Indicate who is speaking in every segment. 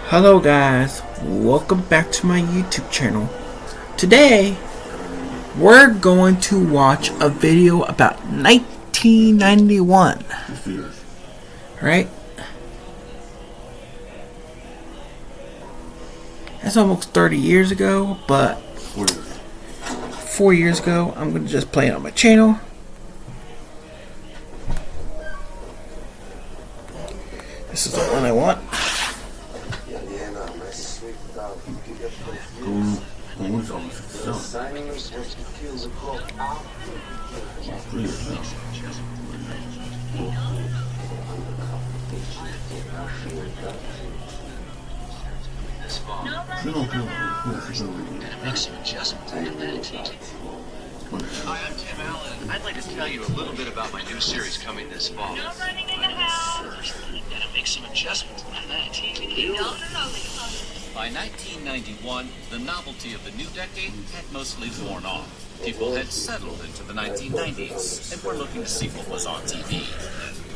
Speaker 1: Hello guys, welcome back to my YouTube channel. Today, we're going to watch a video about 1991. Right? That's almost 30 years ago, but 4 years ago, I'm going to just play it on my channel. This is the one I want.
Speaker 2: Make some adjustments. Hi, I'm Tim Allen. I'd like to tell you a little bit about my new series coming this fall.
Speaker 3: No running in the house.
Speaker 2: First, gotta make some adjustments to that TV.
Speaker 3: No.
Speaker 2: By 1991, the novelty of the new decade had mostly worn off. People had settled into the 1990s and were looking to see what was on TV.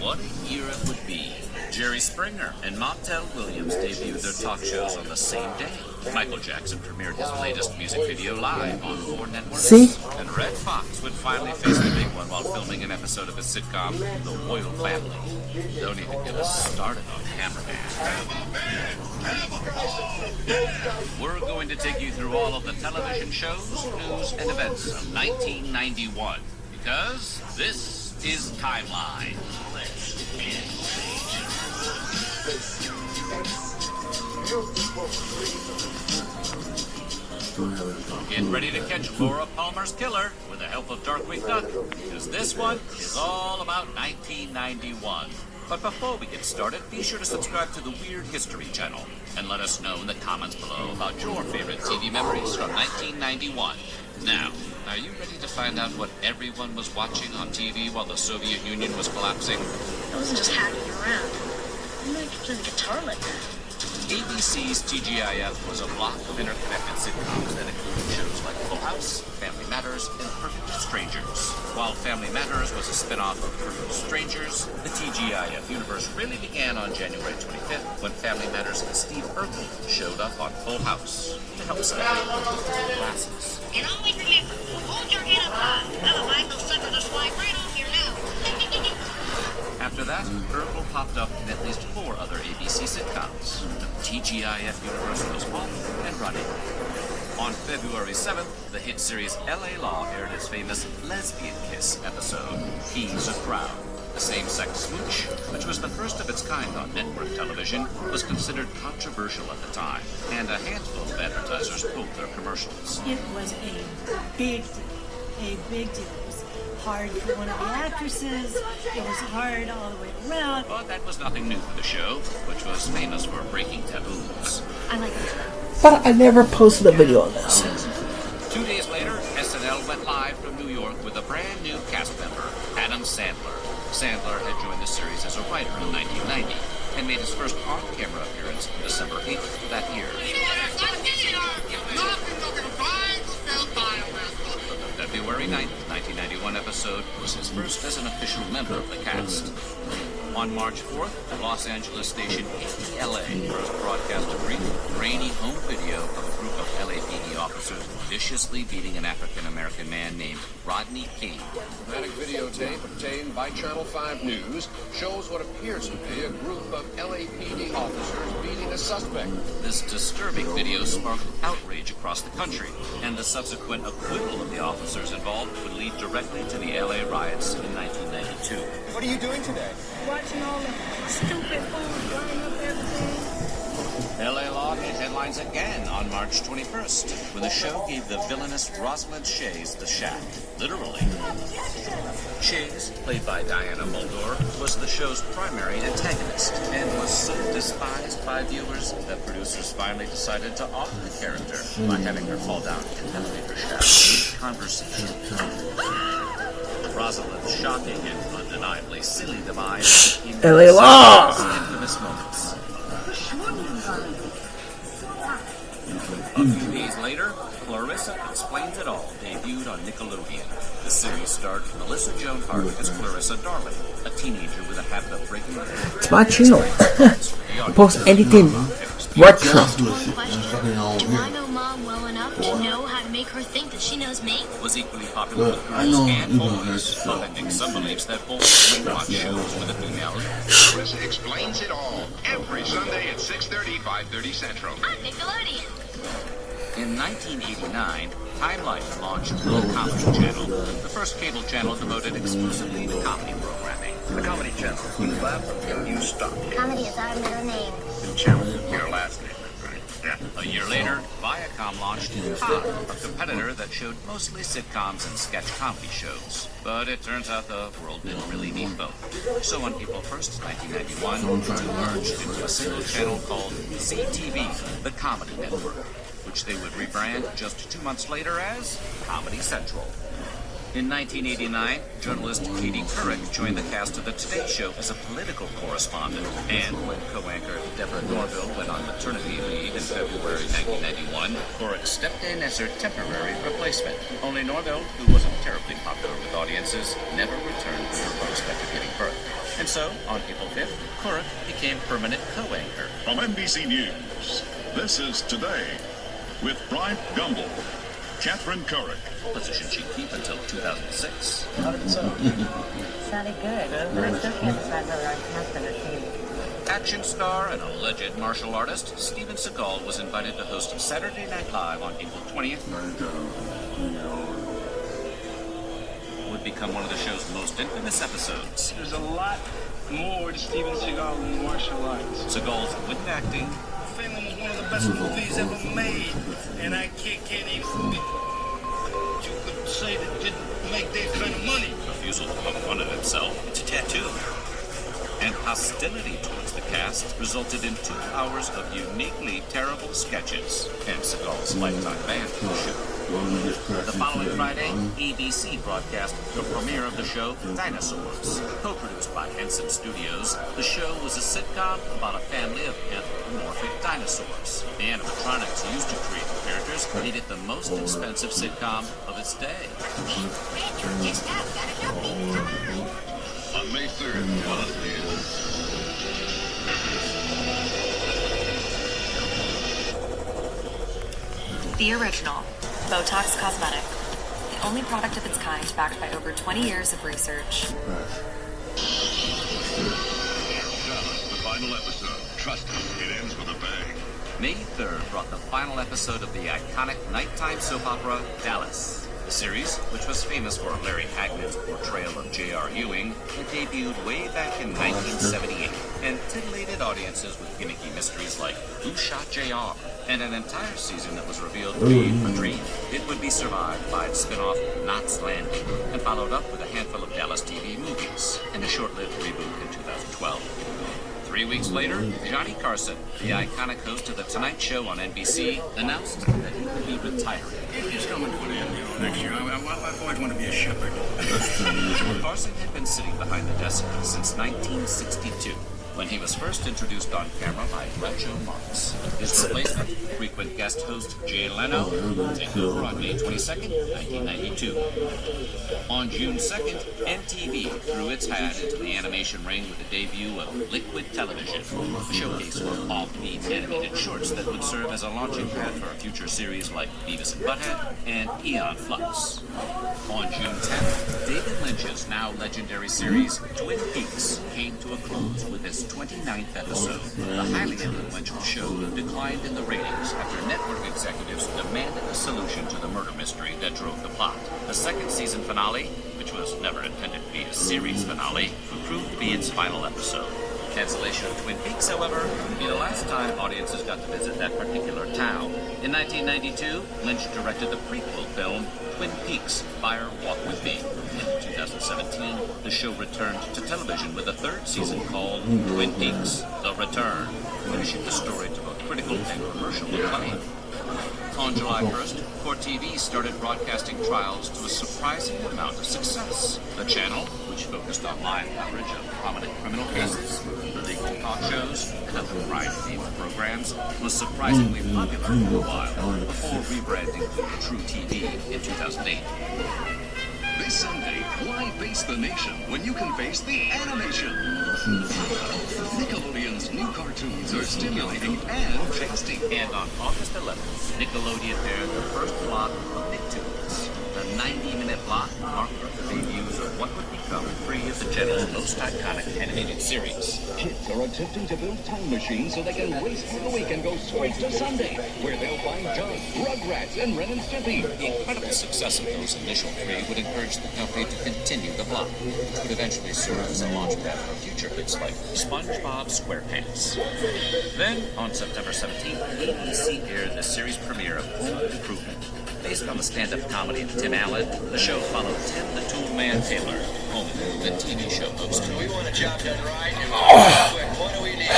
Speaker 2: What a year it would be. Jerry Springer and Montel Williams debuted their talk shows on the same day. Michael Jackson premiered his latest music video live on 4 networks.
Speaker 1: See?
Speaker 2: And Red Fox would finally face the big one while filming an episode of his sitcom, The Royal Family. Don't even get us started on Hammerman. We're going to take you through all of the television shows, news, and events of 1991. Because this is Timeline. Get ready to catch Laura Palmer's killer with the help of Darkwing Duck, because this one is all about 1991. But before we get started, be sure to subscribe to the Weird History channel and let us know in the comments below about your favorite TV memories from 1991. Now, are you ready to find out what everyone was watching on TV while the Soviet Union was collapsing?
Speaker 3: I wasn't just hacking around. I might play the guitar like that.
Speaker 2: ABC's TGIF was a block of interconnected sitcoms that included shows like Full House, Family Matters, and Perfect Strangers. While Family Matters was a spin-off of Perfect Strangers, the TGIF universe really began on January 25th when Family Matters and Steve Urkel showed up on Full House to help celebrate the classes.
Speaker 3: And always remember, hold your head up high. Otherwise, those suckers will swipe right off your nose.
Speaker 2: After that, Urkel popped up in at least 4 other ABC sitcoms. The TGIF universe was off and running. On February 7th, the hit series L.A. Law aired its famous Lesbian Kiss episode, He's a Crowd. The same-sex smooch, which was the first of its kind on network television, was considered controversial at the time, and a handful of advertisers pulled their commercials.
Speaker 4: It was a big deal. A big deal. It was hard for one of the actresses. It was hard all the way around.
Speaker 2: But that was nothing new for the show, which was famous for breaking taboos.
Speaker 4: I like it.
Speaker 1: But I never posted a video on this.
Speaker 2: 2 days later, SNL went live from New York with a brand new cast member, Adam Sandler. Sandler had joined the series as a writer in 1990 and made his first on-camera appearance December 8th of that year. The February 9th, 1991 episode was his first as an official member of the cast. On March 4th, Los Angeles station KTLA first broadcast a brief, grainy home video of a group of LAPD officers viciously beating an African-American man named Rodney King.
Speaker 5: Dramatic videotape obtained by Channel 5 News shows what appears to be a group of LAPD officers beating a suspect.
Speaker 2: This disturbing video sparked outrage across the country, and the subsequent acquittal of the officers involved would lead directly to the LA riots in 1992.
Speaker 5: What are you doing today?
Speaker 4: Watching all the stupid fools flying up everything.
Speaker 2: LA Law made headlines again on March 21st, when the show gave the villainous Rosalind Shays the shaft, literally. Shays, played by Diana Muldaur, was the show's primary antagonist, and was so despised by viewers that producers finally decided to off the character by having her fall down an elevator shaft mid-conversation. Rosalind's shocking and undeniably silly demise became
Speaker 1: LA Law!
Speaker 2: infamous moments. A few days later, Clarissa Explains It All debuted on Nickelodeon. The series starred Melissa Joan Hart as Clarissa Darling, a teenager with a habit of breaking the
Speaker 1: It's my channel. I post anything Retro.
Speaker 3: Question. Do I know Mom well enough to know how to make her think that she knows me?
Speaker 2: Was equally popular with girls and boys, offending some beliefs that boys would watch shows with a female lead.
Speaker 6: Marissa explains it all every Sunday at 6:30, 5:30 Central.
Speaker 3: I'm Nickelodeon.
Speaker 2: In 1989, Time Life launched the Comedy Channel, the first cable channel devoted exclusively to comedy programming.
Speaker 6: The Comedy Channel. You laugh until you stop.
Speaker 3: Comedy is our middle name.
Speaker 6: The channel, your last name, right? Yeah.
Speaker 2: A year later, Viacom launched Pod, a competitor that showed mostly sitcoms and sketch comedy shows. But it turns out the world didn't really need both. So on April 1st, 1991, the two merged into a single channel called CTV, the Comedy Network, which they would rebrand just 2 months later as Comedy Central. In 1989, journalist Katie Couric joined the cast of The Today Show as a political correspondent. And when co-anchor Deborah Norville went on maternity leave in February 1991, Couric stepped in as her temporary replacement. Only Norville, who wasn't terribly popular with audiences, never returned to her post after giving birth. And so, on April 5th, Couric became permanent co-anchor.
Speaker 7: From NBC News, this is Today with Bryant Gumbel, Catherine Couric.
Speaker 2: Position she'd keep until 2006.
Speaker 8: Sounded good. I still can't decide whether I cast it or team.
Speaker 2: Action star and alleged martial artist Steven Seagal was invited to host Saturday Night Live on April 20th. Would become one of the show's most infamous episodes.
Speaker 9: There's a lot more to Steven Seagal than martial arts.
Speaker 2: Seagal's wooden acting,
Speaker 9: Phelan was one of the best movies ever made, and I can't even you could say that didn't make that kind of money.
Speaker 2: refusal to poke fun at himself, it's a tattoo, and hostility towards the cast resulted in 2 hours of uniquely terrible sketches, and Seagal's lifetime ban from the show. The following Friday, ABC broadcast the premiere of the show Dinosaurs. Co-produced by Henson Studios, the show was a sitcom about a family of anthropomorphic dinosaurs. The animatronics used to create the characters made it the most expensive sitcom of its day.
Speaker 3: Richard, get up, gotta help me.
Speaker 6: On May 3rd,
Speaker 10: The original, Botox Cosmetic. The only product of its kind backed by over 20 years of research.
Speaker 6: the final episode. Trust us, it ends with a bang.
Speaker 2: May 3rd brought the final episode of the iconic nighttime soap opera Dallas. The series, which was famous for Larry Hagnon's portrayal of J.R. Ewing, had debuted way back in 1978 and titillated audiences with gimmicky mysteries like Who Shot J.R.? And an entire season that was revealed to be a dream. It would be survived by its spin-off Knots Landing and followed up with a handful of Dallas TV movies and a short-lived reboot in 2012. 3 weeks later, Johnny Carson, the iconic host of The Tonight Show on NBC, announced that he would be retiring.
Speaker 9: It's coming to an end, next year. I've always wanted to be a shepherd.
Speaker 2: Carson had been sitting behind the desk since 1962, when he was first introduced on camera by Groucho Marx. His replacement, frequent guest host Jay Leno, took over on May 22nd, 1992. On June 2nd, MTV threw its hat into the animation ring with the debut of Liquid Television, a showcase for offbeat animated shorts that would serve as a launching pad for future series like Beavis and Butthead and Eon Flux. On June 10th, David Lynch's now legendary series Twin Peaks came to a close with its 29th episode. The highly influential show declined in the ratings after network executives demanded a solution to the murder mystery that drove the plot. The second season finale, which was never intended to be a series finale, proved to be its final episode. Cancellation of Twin Peaks, however, would be the last time audiences got to visit that particular town. In 1992, Lynch directed the prequel film Twin Peaks: Fire Walk With Me. In 2017, the show returned to television with a third season called Twin Peaks: The Return, finishing the story to both critical and commercial acclaim. On July 1st, Court TV started broadcasting trials to a surprising amount of success. The channel, which focused on live coverage of prominent criminal cases, legal talk shows, and other crime-themed programs, was surprisingly popular for a while, before rebranding to True TV in 2008.
Speaker 7: This Sunday, why face the nation when you can face the animation? Nickelodeon's new cartoons are stimulating and tasty.
Speaker 2: And on August 11th, Nickelodeon aired the first block of Nicktoons. The 90-minute block marked the debuts of what would become three of the channel's most iconic animated series.
Speaker 5: Kids are attempting to build time machines so they can race through the week and go straight to Sunday, where they'll find Doug, Rugrats, and Ren and Stimpy.
Speaker 2: The incredible success of those initial three would encourage the company to continue the block, which would eventually serve as a launchpad for future hits like SpongeBob SquarePants. Then, on September 17th, ABC aired the series premiere of Home Improvement. Based on the stand-up comedy of Tim Allen, the show followed Tim the Toolman Taylor, Home Improvement TV show host.
Speaker 9: We want a job done right, and what do we need?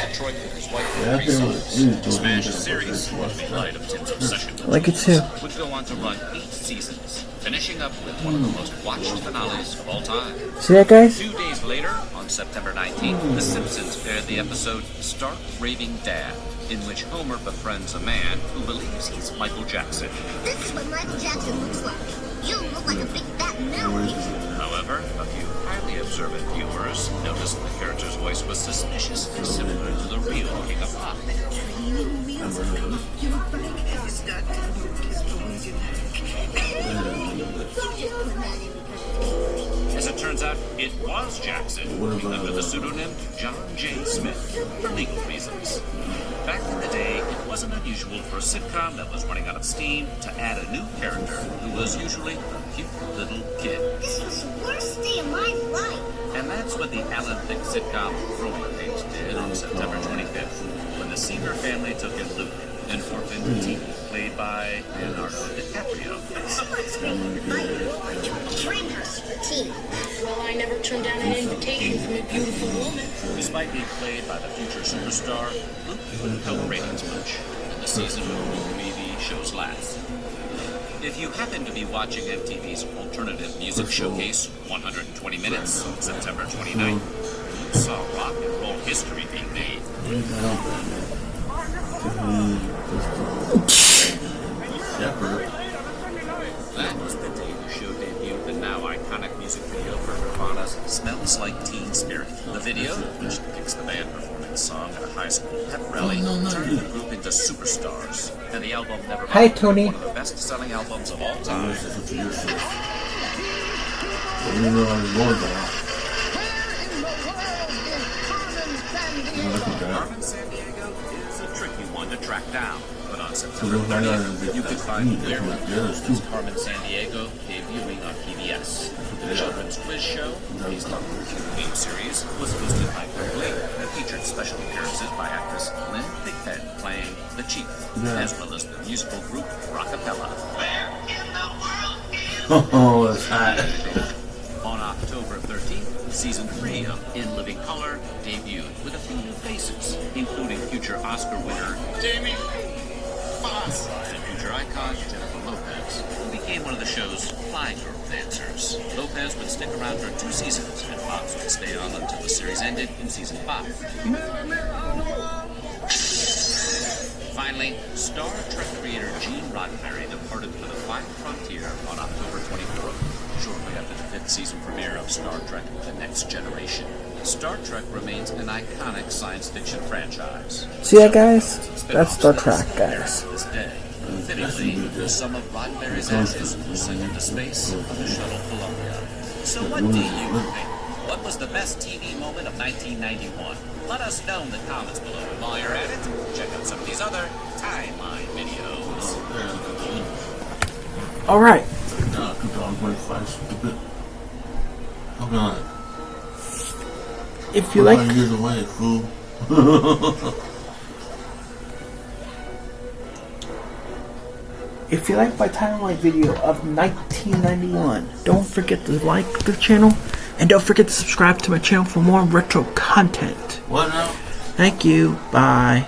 Speaker 2: Detroit with his wife for 3 seasons. The Smash series was the light of Tim's obsession with
Speaker 1: I like it too.
Speaker 2: would go on to run 8 seasons, finishing up with one of the most watched finales of all time.
Speaker 1: See that, guys?
Speaker 2: 2 days later, on September 19th, The Simpsons aired the episode Stark Raving Dad, in which Homer befriends a man who believes he's Michael Jackson.
Speaker 3: This is what Michael Jackson looks like. You look like a big fat melon.
Speaker 2: However, a few highly observant viewers noticed the character's voice was suspiciously similar to the real King of Pop. As it turns out, it was Jackson, under the pseudonym John J. Smith, for legal reasons. Back in the day, it wasn't unusual for a sitcom that was running out of steam to add a new character who was usually a cute little kid.
Speaker 3: This was the worst day of my life.
Speaker 2: And that's what the Alan Thicke sitcom Growing Pains did on September 25th, when the Seymour family took in Luke, an orphan teen played by Leonardo DiCaprio.
Speaker 3: Dreamhouse teen.
Speaker 11: Well, I never turned down an invitation from a beautiful woman.
Speaker 2: Despite being played by the future superstar, Luke wouldn't help ratings much, and the season would be the show's last. If you happen to be watching MTV's Alternative Music Showcase 120 Minutes on September 29th, you saw rock and roll history being made. That was the day the show debuted the now iconic music video for Nirvana's Smells Like Teen Spirit. The video, which depicts the band performing the song at a high school pep rally, turned the group into superstars, and the album never became one of the best-selling albums of all time. Carmen Sandiego is a tricky one to track down, but on September 30th, you could find Where Was Carmen Sandiego debuting on PBS. The children's quiz show, based on the game series, was hosted by Greg Lee and featured special appearances by actress Lynn Thigpen playing the Chief, as well as the musical group Rockapella. Where in the world
Speaker 12: Oh, that's hot.
Speaker 2: On October 13th, Season 3 of In Living Color debuted with a few new faces, including future Oscar winner
Speaker 9: Jamie Foxx
Speaker 2: and future icon Jennifer Lopez, who became one of the show's fly girl dancers. Lopez would stick around for 2 seasons, and Foxx would stay on until the series ended in Season 5. Finally, Star Trek creator Gene Roddenberry departed for the final frontier on October 24th. Shortly after the 5th season premiere of Star Trek The Next Generation. Star Trek remains an iconic science fiction franchise.
Speaker 1: See that, guys? That's Star Trek, guys.
Speaker 2: To this day. Fittingly, some of Roddenberry's ashes were sent into space on the shuttle Columbia. So what do you think? What was the best TV moment of 1991? Let us know in the comments below. And while you're at it, check out some of these other timeline videos.
Speaker 1: Alright. If you like, if you like my timeline video of 1991, don't forget to like the channel and don't forget to subscribe to my channel for more retro content.
Speaker 12: What now?
Speaker 1: Thank you. Bye.